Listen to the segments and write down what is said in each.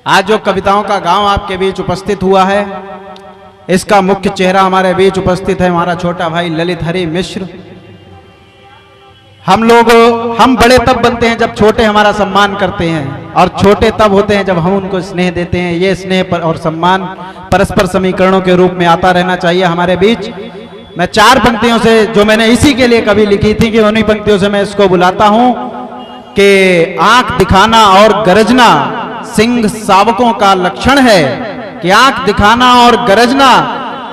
आज जो कविताओं का गांव आपके बीच उपस्थित हुआ है, इसका मुख्य चेहरा हमारे बीच उपस्थित है हमारा छोटा भाई ललित हरि मिश्र। हम बड़े तब बनते हैं जब छोटे हमारा सम्मान करते हैं, और छोटे तब होते हैं जब हम उनको स्नेह देते हैं। ये स्नेह पर और सम्मान परस्पर समीकरणों के रूप में आता रहना चाहिए हमारे बीच। मैं 4 पंक्तियों से, जो मैंने इसी के लिए कभी लिखी थी, कि उन्हीं पंक्तियों से मैं इसको बुलाता हूं कि आंख दिखाना और गरजना सिंह शावकों का लक्षण है। कि आंख दिखाना और गरजना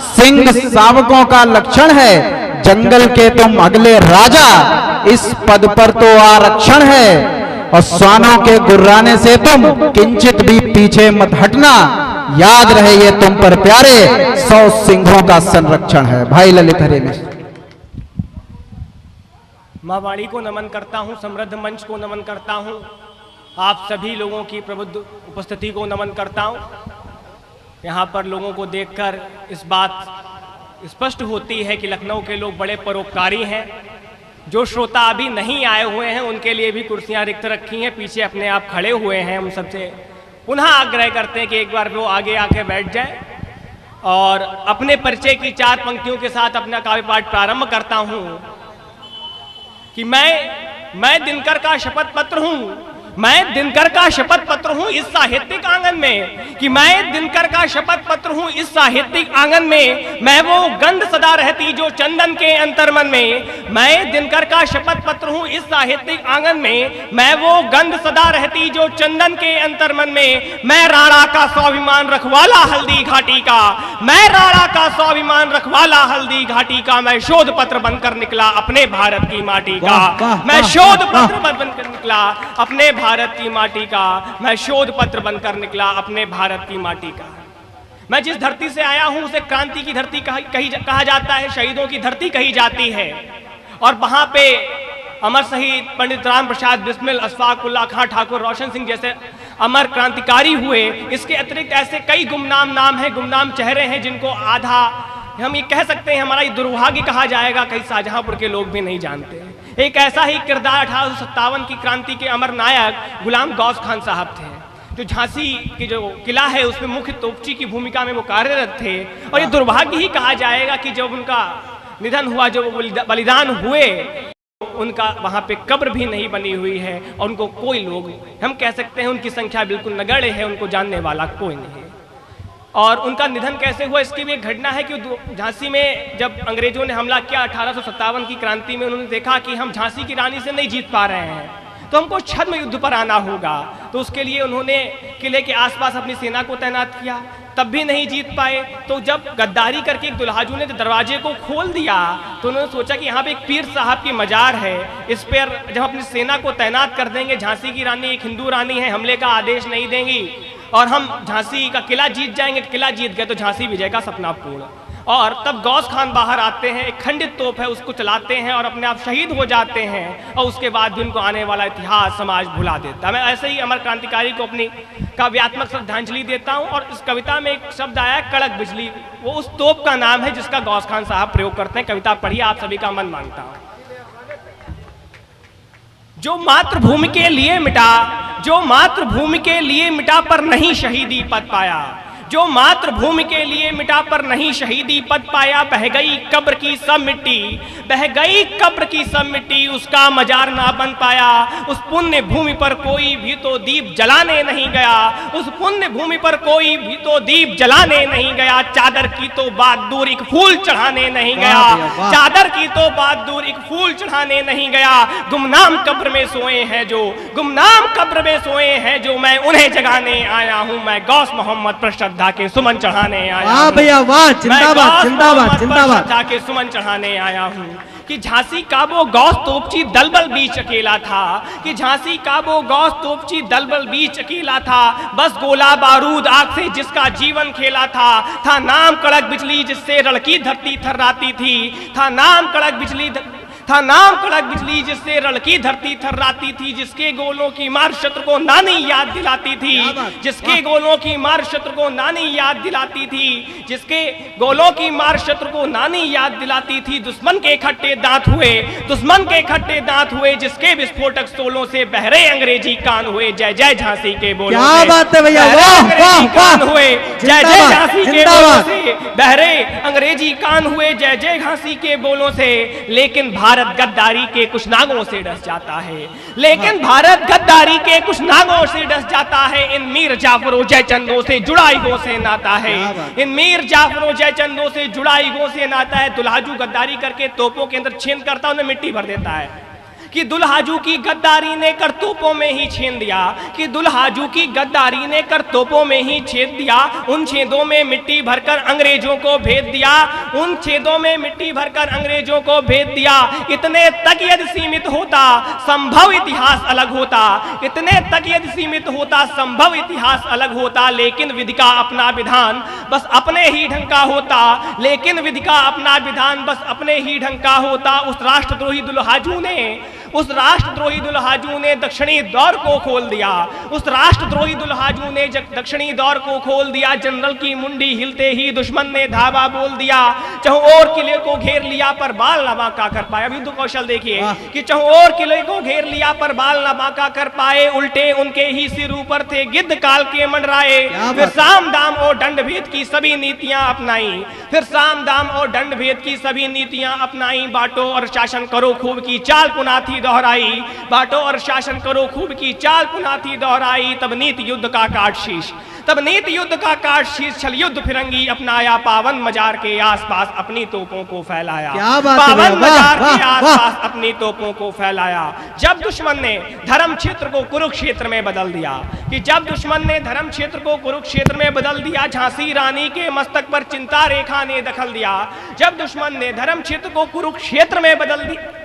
सिंह शावकों का लक्षण है। जंगल के तुम अगले राजा, इस पद पर तो आरक्षण है। और स्वानों के गुर्राने से तुम किंचित भी पीछे मत हटना। याद रहे ये तुम पर प्यारे, 100 सिंहों का संरक्षण है। भाई ललित हरि मिश्र। मां वाणी को नमन करता हूं, समृद्ध मंच को नमन करता हूं, आप सभी लोगों की प्रबुद्ध उपस्थिति को नमन करता हूं। यहाँ पर लोगों को देखकर इस बात स्पष्ट होती है कि लखनऊ के लोग बड़े परोपकारी हैं। जो श्रोता अभी नहीं आए हुए हैं उनके लिए भी कुर्सियां रिक्त रखी हैं, पीछे अपने आप खड़े हुए हैं। हम सबसे पुनः आग्रह करते हैं कि एक बार वो आगे आके बैठ जाए। और अपने परिचय की 4 पंक्तियों के साथ अपना काव्य पाठ प्रारंभ करता हूं कि मैं दिनकर का शपथ पत्र हूं। मैं दिनकर का शपथ पत्र हूं इस साहित्यिक आंगन में, कि मैं दिनकर का शपथ पत्र हूं इस साहित्यिक आंगन में। मैं वो गंध सदा रहती जो चंदन के अंतर्मन में। मैं दिनकर का शपथ पत्र हूं इस साहित्यिक आंगन में। मैं वो गंध सदा रहती जो चंदन के अंतर्मन में। मैं राणा का स्वाभिमान रखवाला हल्दी घाटी का। मैं राणा का स्वाभिमान रखवाला हल्दी घाटी का। मैं शोध पत्र बनकर निकला अपने भारत की माटी का। मैं शोध पत्र बनकर निकला अपने भारत की माटी का। मैं शोध पत्र बनकर निकला अपने भारत की माटी का। मैं जिस धरती से आया हूं उसे क्रांति की धरती कहा जाता है, शहीदों की धरती कही जाती है। और वहां पे अमर शहीद पंडित राम प्रसाद बिस्मिल, अशफाक उल्लाह खां ठाकुर, रोशन सिंह जैसे अमर क्रांतिकारी हुए। इसके अतिरिक्त ऐसे कई गुमनाम नाम हैं, गुमनाम चेहरे हैं, जिनको आधा हम ये कह सकते हैं हमारा दुर्भाग्य कहा जाएगा, कई शाहजहांपुर के लोग भी नहीं जानते। एक ऐसा ही किरदार 1857 की क्रांति के अमर नायक गुलाम गौस खान साहब थे, जो झांसी की जो किला है उसमें मुख्य तोपची की भूमिका में वो कार्यरत थे। और ये दुर्भाग्य ही कहा जाएगा कि जब उनका निधन हुआ, जो बलिदान हुए, उनका वहां पे कब्र भी नहीं बनी हुई है। और उनको कोई लोग, हम कह सकते हैं उनकी संख्या बिल्कुल नगण्य है, उनको जानने वाला कोई नहीं। और उनका निधन कैसे हुआ इसकी भी एक घटना है कि झांसी में जब अंग्रेजों ने हमला किया 1857 की क्रांति में, उन्होंने देखा कि हम झांसी की रानी से नहीं जीत पा रहे हैं, तो हमको छद्म युद्ध पर आना होगा। तो उसके लिए उन्होंने किले के आसपास अपनी सेना को तैनात किया, तब भी नहीं जीत पाए। तो जब गद्दारी करके एक दुल्हाजू ने दरवाजे को खोल दिया, तो उन्होंने सोचा कि यहाँ पे एक पीर साहब की मजार है, इस पर जब अपनी सेना को तैनात कर देंगे, झांसी की रानी एक हिंदू रानी है, हमले का आदेश नहीं देंगी और हम झांसी का किला जीत जाएंगे। किला जीत गए तो झांसी विजय का सपना पूर्ण। और तब गौस खान बाहर आते हैं, एक खंडित तोप है उसको चलाते हैं और अपने आप शहीद हो जाते हैं। और उसके बाद भी उनको आने वाला इतिहास समाज भुला देता है। मैं ऐसे ही अमर क्रांतिकारी को अपनी काव्यात्मक श्रद्धांजलि देता हूं। और इस कविता में एक शब्द आया है कड़क बिजली, वो उस तोप का नाम है जिसका गौस खान साहब प्रयोग करते हैं। कविता पढ़िए, आप सभी का मन मांगता हूं। जो मातृभूमि के लिए मिटा, जो मातृभूमि के लिए मिटा पर नहीं शहीदी पद पाया। जो मातृभूमि के लिए मिटा पर नहीं शहीदी पद पाया। बह गई कब्र की सब मिट्टी, बह गई कब्र की सब मिट्टी, उसका मजार ना बन पाया। उस पुण्य भूमि पर कोई भी तो दीप जलाने नहीं गया। उस पुण्य भूमि पर कोई भी तो दीप जलाने नहीं गया। चादर की तो बात दूर एक फूल चढ़ाने नहीं गया। चादर की तो बात दूर एक फूल चढ़ाने नहीं गया। गुमनाम कब्र में सोए हैं जो, गुमनाम कब्र में सोए हैं जो, मैं उन्हें जगाने आया हूं। मैं गौस मोहम्मद पर श्रद्धा के सुमन चढ़ाने आया हूं। भैया वाह, जिंदाबाद जिंदाबाद जिंदाबाद। श्रद्धा के सुमन चढ़ाने आया हूं। कि झांसी का वो गौस तोपची दलबल बीच अकेला था। कि झांसी का वो गौस तोपची दलबल बीच अकेला था। बस गोला बारूद आग से जिसका जीवन खेला था नाम कड़क बिजली जिससे रड़की धरती थर्राती थी। था नाम कड़क बिजली था नाम कड़क बिजली जिससे रड़की धरती थर्राती थी, जिसके गोलों की मार शत्रु को नानी याद दिलाती थी, जिसके गोलों की मार शत्रु को नानी याद दिलाती थी, जिसके गोलों की मार शत्रु को नानी याद दिलाती थी। दुश्मन के खट्टे दांत हुए, दुश्मन के खट्टे दांत हुए, जिसके विस्फोटक सोलों से बहरे अंग्रेजी कान हुए। जय जय झांसी के बोलों से, क्या बात है भैया, बहरे वाह अंग्रेजी वाह कान वाह, हुए। जय जय झांसी के बोलों से, बहरे अंग्रेजी कान हुए। जय जय झांसी के बोलों से। लेकिन भारत गद्दारी के कुछ नागों से डस जाता है, लेकिन भारत गद्दारी के कुछ नागों से डस जाता है। इन मीर जाफरों जयचंदों से जुड़ाई गो से नाता है, इन मीर जाफरों जयचंदों से जुड़ाई गो से नाता है। दुल्हाजू गद्दारी करके तोपों के अंदर छेद करता है, उन्हें मिट्टी भर देता है कि दुल्हाजू की गद्दारी ने कर तोपों में ही छेद दिया, कि दुल्हाजू की गद्दारी ने कर तोपों में ही छेद दिया। उन छेदों में मिट्टी भरकर अंग्रेजों को भेज दिया, उन छेदों में मिट्टी भरकर अंग्रेजों को भेज दिया। इतने तक यदि सीमित होता संभव इतिहास अलग होता, इतने तक यदि सीमित होता संभव इतिहास अलग होता। लेकिन विधि का अपना विधान बस अपने ही ढंग का होता, लेकिन विधि का अपना विधान बस अपने ही ढंग का होता। उस राष्ट्रद्रोही दुल्हाजू ने, उस राष्ट्रद्रोही दुल्हाजू ने दक्षिणी द्वार को खोल दिया, उस राष्ट्रद्रोही दुल्हाजू ने दक्षिणी द्वार को खोल दिया। जनरल की मुंडी हिलते ही दुश्मन ने धावा बोल दिया। चहुओर किले को घेर लिया पर बाल न बांका कर पाए। अभी तो कौशल देखिए कि चहुओर किले को घेर लिया पर बाल न बांका कर पाए। उल्टे उनके ही सिर ऊपर थे गिद्ध काल के मंडराए। फिर साम दाम और दंड भेद की सभी नीतियां अपनाई, फिर साम दाम और दंड भेद की सभी नीतियां अपनाई। बांटो और शासन करो खूब की चाल पुनः थी दोहराई, बांटो और शासन करो खूब की चाल पुनः थी दोहराई। तब नीति युद्ध का काट शीश, तब नीति युद्ध का काट शीश छल युद्ध फिरंगी अपनाया। पावन मजार के आसपास अपनी तोपों को फैलाया, पावन मजार के आसपास अपनी तोपों को फैलाया। जब दुश्मन ने धर्म क्षेत्र को कुरुक्षेत्र में बदल दिया, कि जब दुश्मन ने धर्म क्षेत्र को कुरुक्षेत्र में बदल दिया, झांसी रानी के मस्तक पर चिंता रेखा ने दखल दिया। जब दुश्मन ने धर्म क्षेत्र को कुरुक्षेत्र में बदल दिया,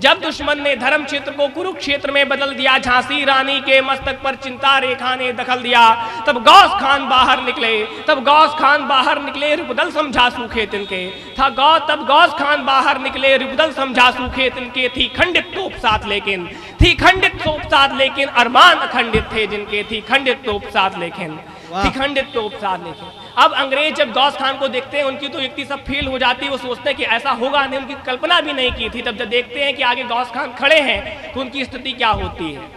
जब दुश्मन ने धर्म क्षेत्र को कुरुक्षेत्र में बदल दिया, झांसी रानी के मस्तक पर चिंता रेखा ने दखल दिया। तब गौस खान बाहर निकले, तब गौस खान बाहर निकले, रिपुदल समझा सूखे तिनके था तब गौस खान बाहर निकले, रिपुदल समझा सूखे तिनके। थी खंडित तोप साथ लेकिन, थी खंडित तोप साथ लेकिन, अरमान अखंडित थे जिनके। थी खंडित तोप साथ लेकिन, थी खंडित तोप साथ लेकिन। अब अंग्रेज जब गौस खान को देखते हैं, उनकी तो युक्ति सब फेल हो जाती है। वो सोचते हैं कि ऐसा होगा नहीं, उनकी कल्पना भी नहीं की थी। तब जब देखते हैं कि आगे गौस खान खड़े हैं तो उनकी स्थिति क्या होती है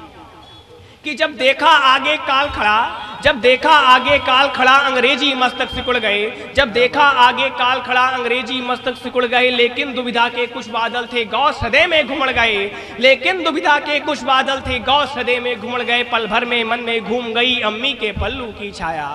कि जब देखा आगे काल खड़ा, जब देखा आगे काल खड़ा अंग्रेजी मस्तक सिकुड़ गए, जब देखा आगे काल खड़ा अंग्रेजी मस्तक सिकुड़ गए। लेकिन दुविधा के कुछ बादल थे गौस हृदय में घुमड़ गए, लेकिन दुविधा के कुछ बादल थे गौस हृदय में घुमड़ गए। पल भर में मन में घूम गई अम्मी के पल्लू की छाया,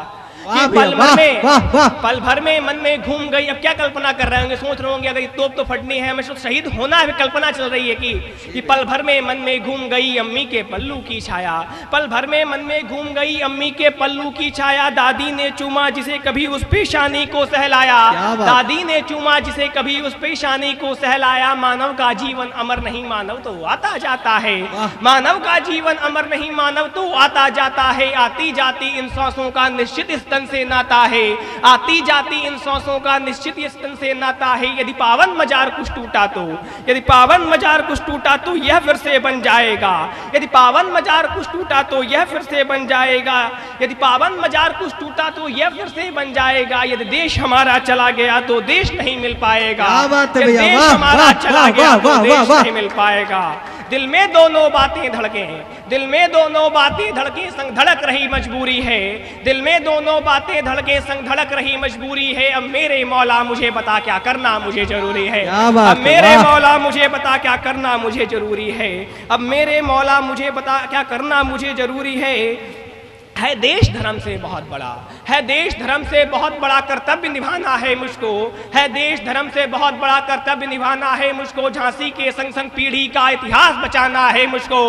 पल भर में मन में घूम गई। अब क्या कल्पना कर रहे होंगे, सोच रहे होंगे अगर तोप तो फटनी है, हमें शहीद होना है, कल्पना चल रही है कि पल भर में मन में घूम गई अम्मी के पल्लू की छाया, पल भर में मन में घूम गई अम्मी के पल्लू की छाया। दादी ने चूमा जिसे कभी उस पेशानी को सहलाया, दादी ने चूमा जिसे कभी उस पेशानी को सहलाया। मानव का जीवन अमर नहीं, मानव तो आता जाता है, मानव का जीवन अमर नहीं, मानव तो आता जाता है। आती जाती इन सांसों का निश्चित स्तन से नाता है, आती जाती इन सांसों का निश्चित स्तन से नाता है। यदि पावन मजार कुछ टूटा तो, यदि पावन मजार कुछ टूटा तो यह फिर से बन जाएगा, यदि पावन मजार कुछ टूटा तो यह फिर से बन जाएगा, यदि पावन मजार कुछ टूटा तो यह फिर से बन जाएगा। यदि देश हमारा चला गया तो देश नहीं मिल पाएगा, यदि देश हमारा चला गया तो देश नहीं मिल पाएगा। दिल में दोनों बातें धड़के हैं, दिल में दोनों बातें धड़के संग धड़क रही मजबूरी है, दिल में दोनों बातें धड़के संग धड़क रही मजबूरी है। अब मेरे मौला मुझे बता क्या करना मुझे जरूरी है, अब मेरे मौला मुझे बता क्या करना मुझे जरूरी है, अब मेरे मौला मुझे बता क्या करना मुझे जरूरी है देश धर्म से बहुत बड़ा, है देश धर्म से बहुत बड़ा कर्तव्य निभाना है मुझको, है देश धर्म से बहुत बड़ा कर्तव्य निभाना है मुझको। झांसी के संग संग पीढ़ी का इतिहास बचाना है मुझको,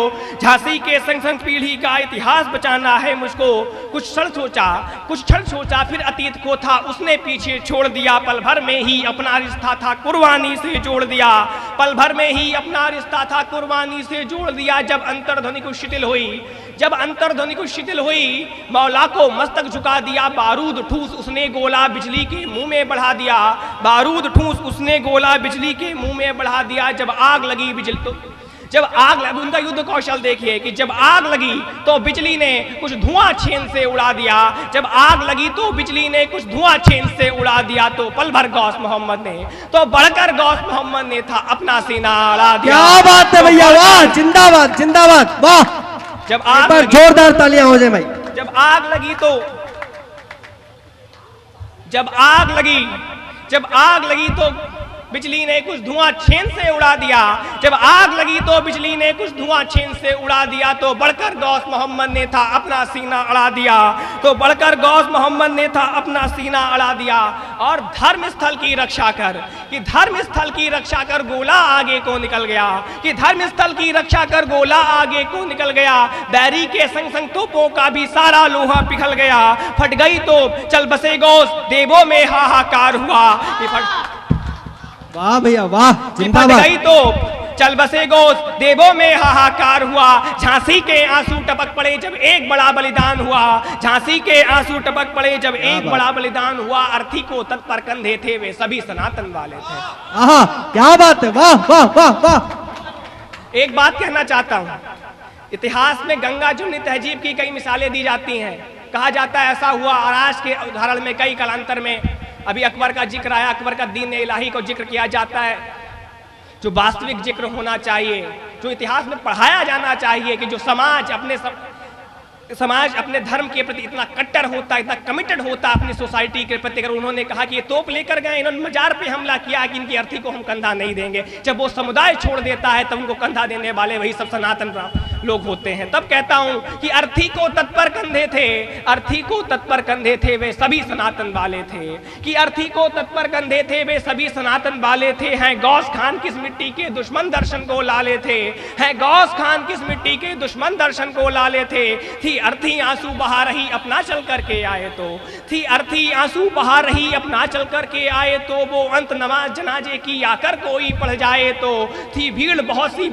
झांसी के संग संग पीढ़ी का इतिहास बचाना है मुझको। कुछ क्षण सोचा फिर अतीत को था उसने पीछे छोड़ दिया, पल भर में ही अपना रिश्ता था कुर्बानी से जोड़ दिया, पल भर में ही अपना रिश्ता था कुर्बानी से जोड़ दिया। जब अंतर्ध्वनि को शिथिल हुई मौला को मस्तक झुका दिया, बारूद ठूस उसने गोला बिजली के मुंह में बढ़ा दिया, बारूद ठूस उसने गोला बिजली के मुंह में बढ़ा दिया। जब आग लगी उनका युद्ध कौशल देखिए कि जब आग लगी तो बिजली ने कुछ धुआं छेन से उड़ा दिया, जब आग लगी तो बिजली ने कुछ धुआं छेन से उड़ा दिया। तो पल भर गौस मोहम्मद ने तो बढ़कर गौस मोहम्मद ने था अपना सीना अड़ा दिया। क्या बात है भैया, वाह, जिंदाबाद जिंदाबाद, वाह। जब जोरदार तालियां हो जाए भाई। जब आग लगी तो बिजली ने कुछ धुआं छेन से उड़ा दिया, जब आग लगी तो बिजली ने कुछ धुआं छेन से उड़ा दिया। तो बढ़कर गौस मोहम्मद ने था अपना सीना अड़ा दिया, तो बढ़कर गौस मोहम्मद ने था अपना सीना अड़ा दिया। और धर्म स्थल की रक्षा कर गोला आगे को निकल गया, कि धर्म स्थल की रक्षा कर गोला आगे को निकल गया। बैरी के संग संग तोपों का भी सारा लोहा पिघल गया, फट गई तो चल बसे गौस देवों में हाहाकार हुआ। वाह भैया वाह, जिंदाबाद। फट गई तो चल बसे गोस देवों में हाहाकार हुआ। झांसी के आंसू टपक पड़े जब एक बड़ा बलिदान हुआ, झांसी के आंसू टपक पड़े जब एक बड़ा बलिदान हुआ। अर्थी को तत्पर कंधे थे वे सभी सनातन वाले थे। आहा, क्या बात है, वाह वाह वाह वाह। एक बात कहना चाहता हूं, इतिहास में गंगा जमुनी तहजीब की कई मिसालें दी जाती हैं, कहा जाता है ऐसा हुआ, और आज के उदाहरण में कई कालांतर में अभी अकबर का जिक्र आया, अकबर का दीन इलाही को जिक्र किया जाता है। जो वास्तविक जिक्र होना चाहिए, जो इतिहास में पढ़ाया जाना चाहिए, कि जो समाज अपने धर्म के प्रति इतना कट्टर होता, इतना कमिटेड होता अपनी सोसाइटी के प्रति। अगर उन्होंने कहा कि ये तोप लेकर गए, इन्होंने मजार पे हमला किया कि इनकी अर्थी को हम कंधा नहीं देंगे, जब वो समुदाय छोड़ देता है तब उनको कंधा देने वाले वही सब सनातन लोग होते हैं। तब कहता हूं कि अर्थी को तत्पर कंधे थे वे सभी सनातन वाले थे, कि अर्थी को तत्पर कंधे थे वे सभी सनातन वाले थे। हैं गौस खान किस मिट्टी के दुश्मन दर्शन को लाले थे, हैं गौस खान किस मिट्टी के दुश्मन दर्शन को लाले थे। थी अर्थी आंसू बहा रही अपना चल करके आए तो, थी अर्थी आंसू बहा रही अपना चल करके आए तो, वो अंत नमाज जनाजे की आकर कोई पढ़ जाए तो। थी भीड़ बहुत सी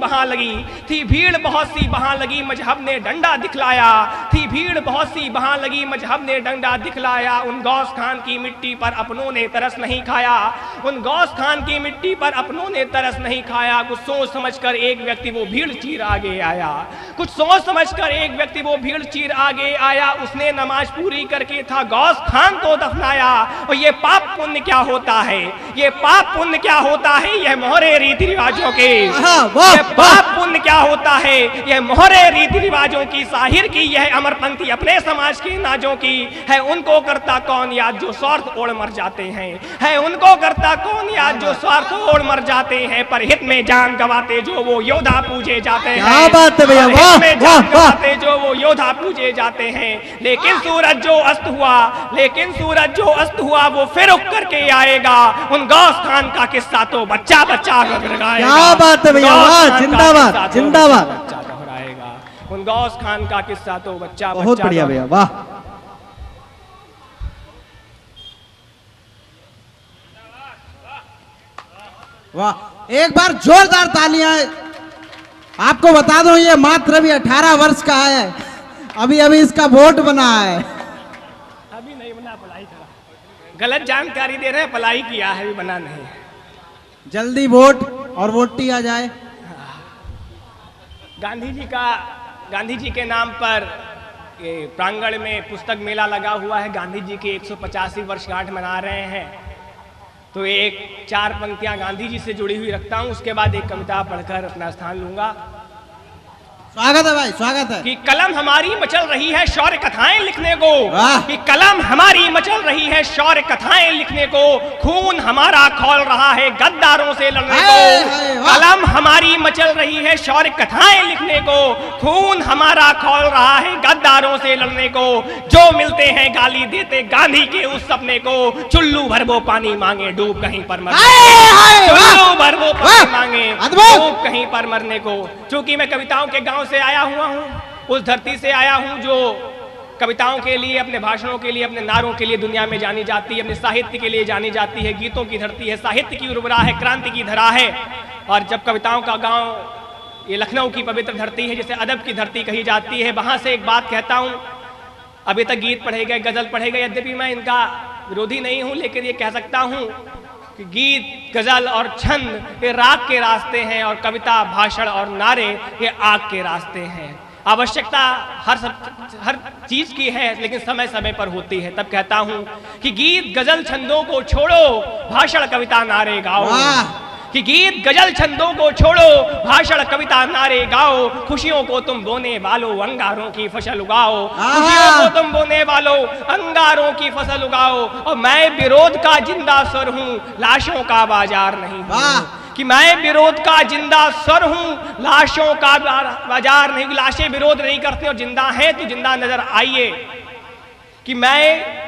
वहां लगी मजहब ने डंडा दिखलाया, थी भीड़ बहुत सी वहां लगी मजहब ने डंडा दिखलाया। उन गौस खान की मिट्टी पर अपनों ने तरस नहीं खाया, उन गौस खान की मिट्टी पर अपनों ने तरस नहीं खाया। कुछ सोच समझकर एक व्यक्ति वो भीड़ चीर आगे आया, कुछ सोच समझकर एक व्यक्ति वो भीड़ चीर आगे आया। उसने नमाज पूरी करके था गौस खान को दफनाया। और ये पाप पुण्य क्या होता है, ये पाप पुण्य क्या होता है, यह मोहरे रीति रिवाजों के, ये पाप पुण्य क्या होता है, यह मोहरे रीति रिवाजों की, साहिर की यह अमर पंक्ति अपने समाज के नाजों की है। उनको करता कौन याद जो स्वार्थ ओढ़ मर जाते हैं, है उनको करता कौन याद जो स्वार्थ ओढ़ मर जाते हैं। पर हित में जान गवाते जो वो योद्धा पूजे जाते हैं, क्या बात है भैया, वाह वाह वाह। जो वो योद्धा पूजे जाते हैं। लेकिन सूरज जो अस्त हुआ वो फिर उग करके आएगा। उन गौस खान का किस्सा तो बच्चा गाएगा। क्या बात है भैया, वाह, जिंदाबाद जिंदाबाद। उन गौस खान का किस्सा तो बच्चा बहुत बढ़िया भैया, वाह वाह। एक बार जोरदार तालियां। आपको बता दूं ये मात्र भी 18 वर्ष का है, अभी इसका वोट बना है, अभी नहीं बना, पलाई करा, गलत जानकारी दे रहे हैं, पलाई किया है, अभी बना नहीं। जल्दी वोट और वोटी आ जाए। गांधी जी के नाम पर प्रांगण में पुस्तक मेला लगा हुआ है। गांधी जी की 185वीं वर्षगांठ मना रहे हैं, तो एक 4 पंक्तियां गांधी जी से जुड़ी हुई रखता हूं, उसके बाद एक कविता पढ़कर अपना स्थान लूंगा। स्वागत है भाई, स्वागत है। कि कलम हमारी मचल रही है शौर्य कथाएं लिखने को, कि कलम हमारी मचल रही है शौर्य कथाएं लिखने को, खून हमारा खौल रहा है गद्दारों से लड़ने को। कलम हमारी मचल रही है शौर्य कथाएं लिखने को, खून हमारा खौल रहा है गद्दारों से लड़ने को। जो मिलते हैं गाली देते गांधी के उस सपने को, चुल्लू भर वो पानी मांगे डूब कहीं पर मरने को, चुल्लू भर वो पानी मांगे डूब कहीं पर मरने को। चूंकि मैं कविताओं के गांव से आया हुआ हूं, उस धरती से आया हूं जो कविताओं के लिए, अपने भाषणों के लिए, अपने नारों के लिए दुनिया में जानी जाती है, अपने साहित्य के लिए जानी जाती है। गीतों की धरती है, साहित्य की उर्वरा है, क्रांति की धरा है। और जब कविताओं का गांव ये लखनऊ की पवित्र धरती है, जिसे अदब की धरती कही जाती है, वहां से एक बात कहता हूं। अभी तक गीत पढ़े गए, गजल पढ़े गए, यद्यपि मैं इनका विरोधी नहीं हूं, लेकिन ये कह सकता हूं कि गीत, गजल और छंद ये राग के रास्ते हैं और कविता, भाषण और नारे ये आग के रास्ते हैं। आवश्यकता हर चीज की है, लेकिन समय समय पर होती है। तब कहता हूं कि गीत गजल छंदों को छोड़ो, भाषण कविता नारे गाओ। कि गीत गजल छंदों को छोड़ो, भाषण कविता नारे गाओ। खुशियों को तुम बोने वालों, अंगारों की फसल उगाओ। खुशियों को तुम बोने वालों, अंगारों की फसल उगाओ। और मैं विरोध का जिंदा स्वर हूँ, लाशों का बाजार नहीं हूँ। कि मैं विरोध का जिंदा स्वर हूँ, लाशों का बाजार नहीं। लाशें विरोध नहीं करती और जिंदा हैं तो जिंदा नजर आइए। कि मैं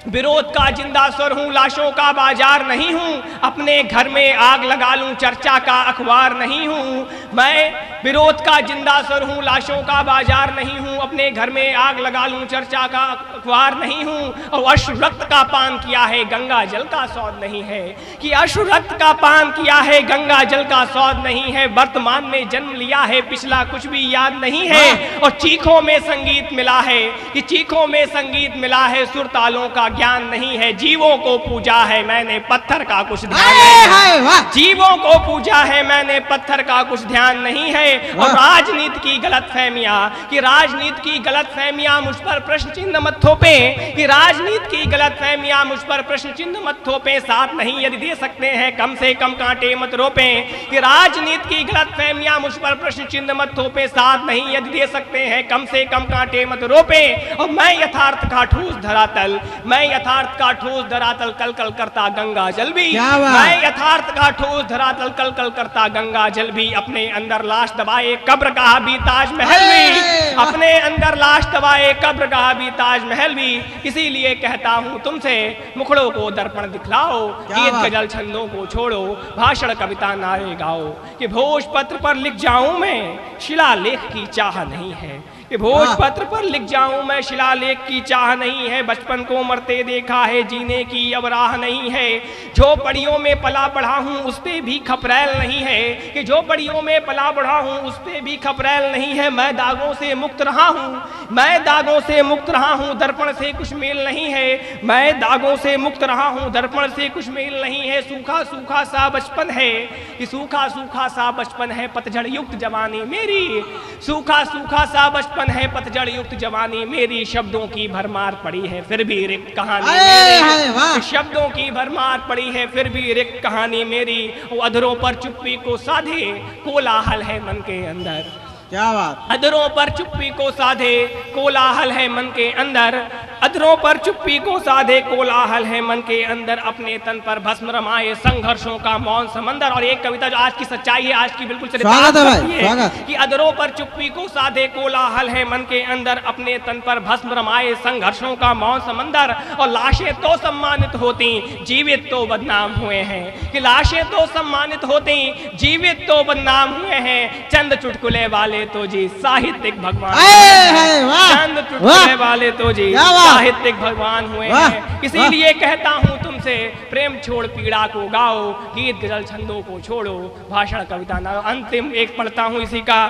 विरोध का जिंदा स्वर हूं, लाशों का बाजार नहीं हूं। अपने घर में आग लगा लूं, चर्चा का अखबार नहीं हूं। मैं विरोध का जिंदा स्वर हूं, लाशों का बाजार नहीं हूं। अपने घर में आग लगा लूं, चर्चा का अखबार नहीं हूं। और अश्रु रक्त का पान किया है, गंगा जल का स्वाद नहीं है। कि अश्रु रक्त का पान किया है, गंगा जल का स्वाद नहीं है। वर्तमान में जन्म लिया है, पिछला कुछ भी याद नहीं है। और चीखों में संगीत मिला है, कि चीखों में संगीत मिला है, सुर तालों का ज्ञान नहीं है। जीवों को पूजा है मैंने, पत्थर का कुछ ध्यान नहीं है। जीवों को पूजा है मैंने, पत्थर का कुछ ध्यान नहीं है। और राजनीति की गलतफहमियां, कि राजनीति की गलतफहमियां मुझ पर प्रश्न चिन्ह मत थोपे। कि राजनीति की गलतफहमियां मुझ पर प्रश्न चिन्ह मत थोपे। साथ नहीं यदि दे सकते हैं, कम से कम कांटे मत रोपे। कि राजनीति की गलतफहमियां मुझ पर प्रश्न चिन्ह मत थोपे। साथ नहीं यदि दे सकते हैं, कम से कम कांटे मत रोपे। और मैं यथार्थ का ठोस धरातल, मैं यथार्थ का ठोस धरातल कल कल करता गंगा जल भी। मैं यथार्थ का ठोस धरातल कल कल करता गंगा जल भी। अपने अंदर लाश दबाए कब्र कहा भी ताजमहल भी। अपने अंदर लाश दबाए कब्र कहा भी ताजमहल भी। इसीलिए कहता हूं तुमसे, मुखड़ों को दर्पण दिखलाओ, गीत गजल छंदों को छोड़ो, भाषण कविता नारे गाओ। कि भोजपत्र पर लिख जाऊं मैं, शिलालेख की चाह नहीं है। कि भोजपत्र पर लिख जाऊं मैं, शिलालेख की चाह नहीं है। बचपन को मरते देखा है, जीने की अब राह नहीं है। झोपड़ियों में पला बढ़ा हूं, उस पे भी खपरैल नहीं है। कि झोपड़ियों में पला बढ़ा हूं, उस पे भी खपरैल नहीं है। मैं दागों से मुक्त रहा हूं, मैं दागों से मुक्त रहा हूं, दर्पण से कुछ मेल नहीं है। मैं दागों से मुक्त रहा हूं, दर्पण से कुछ मेल नहीं है। सूखा सूखा सा बचपन है, कि सूखा सूखा सा बचपन है, पतझड़ युक्त जवानी मेरी। सूखा सूखा सा बचपन है, पतझड़ युक्त जवानी मेरी। शब्दों की भरमार पड़ी है, फिर भी रिक्त कहानी मेरी। शब्दों की भरमार पड़ी है, फिर भी रिक्त कहानी मेरी। अधरों पर चुप्पी को साधे, कोलाहल है मन के अंदर। क्या बात। अधरों पर चुप्पी को साधे, कोलाहल है मन के अंदर। अधरों पर चुप्पी को साधे, कोलाहल है मन के अंदर। अपने तन पर भस्म रमाए, संघर्षों का मौन समंदर। और एक कविता जो आज की सच्चाई है, आज की बिल्कुल स्वागत है भाई, स्वागत। कि अधरों पर चुप्पी को साधे, कोलाहल है मन के अंदर। अपने तन पर भस्म रमाए, संघर्षों का मौन समंदर। और लाशें तो सम्मानित होती, जीवित तो बदनाम हुए हैं। कि लाशें तो सम्मानित होती, जीवित तो बदनाम हुए हैं। चंद चुटकुले वाले तो जी साहित्यिक भगवान, चंद चुटकुले वाले तो जी साहित्यिक भगवान हुए हैं। इसीलिए कहता हूं तुमसे, प्रेम छोड़ पीड़ा को गाओ, गीत गजल छंदों को छोड़ो, भाषण कविता ना। अंतिम एक पढ़ता हूं, इसी का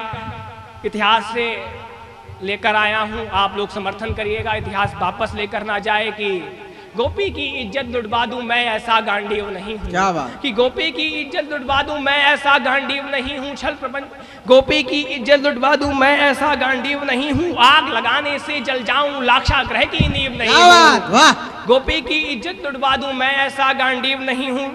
इतिहास से लेकर आया हूं, आप लोग समर्थन करिएगा, इतिहास वापस लेकर ना जाए। कि गोपी की इज्जत लुटवा दूं मैं, ऐसा गांडीव नहीं हूं। क्या बात। कि गोपी की इज्जत लुटवा दूं मैं, ऐसा गांडीव नहीं हूं। छल प्रपंच, गोपी की इज्जत लुटवा दूं मैं, ऐसा गांडीव नहीं हूं। आग लगाने से जल जाऊं, लाक्षागृह की नींव नहीं हूं। गोपी की इज्जत लुटवा दूं मैं, ऐसा गांडीव नहीं हूं।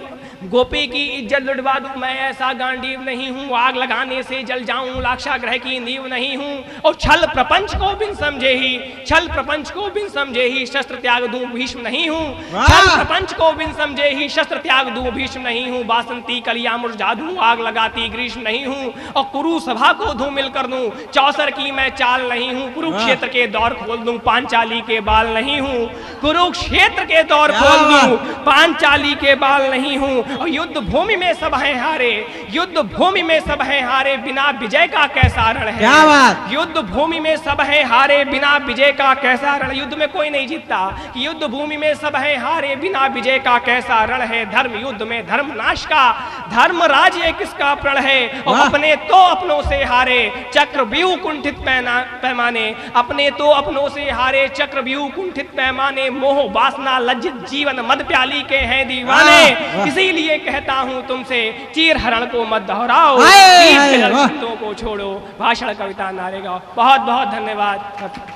गोपी की इज्जत लुटवा दूं मैं, ऐसा गांडीव नहीं हूं। आग लगाने से जल जाऊं, लाक्षागृह की नींव नहीं हूं। और छल प्रपंच को बिन समझे ही, छल प्रपंच को बिन समझे ही शस्त्र त्याग दूं, भीष्म नहीं हूं। छल प्रपंच को बिन समझे ही शस्त्र त्याग दूं, भीष्म नहीं हूं। बासंती कलियां मुरझा दूं, आग लगाती ग्रीष्म नहीं हूं। और कुरु सभा को धूमिल कर दूं, चौसर की मैं चाल नहीं हूं। कुरुक्षेत्र के दौर खोल दूं, पांचाली के बाल नहीं हूं। कुरुक्षेत्र के दौर खोल दूं, पांचाली के बाल नहीं हूं। और युद्ध भूमि में सब हैं हारे, युद्ध भूमि में सब हैं हारे, बिना विजय का कैसा रण है। क्या बात। युद्ध भूमि में सब हैं हारे, बिना विजय का कैसा रण। युद्ध में कोई नहीं जीतता, युद्ध भूमि में सब हैं हारे, बिना विजय का कैसा रण है। धर्म युद्ध में धर्म नाश का, धर्म राज्य किसका प्रण है। और अपने तो अपनों से हारे, चक्रव्यूह कुंठित पैमाने, अपने तो अपनों से हारे, चक्रव्यूह कुंठित पैमाने, मोह वासना लज्जित जीवन मद प्याली के हैं दीवाने। इसीलिए कहता हूं तुमसे, चीर हरण को मत दोहराओ, शब्दों को छोड़ो, भाषण कविता नारे गाओ। बहुत बहुत धन्यवाद।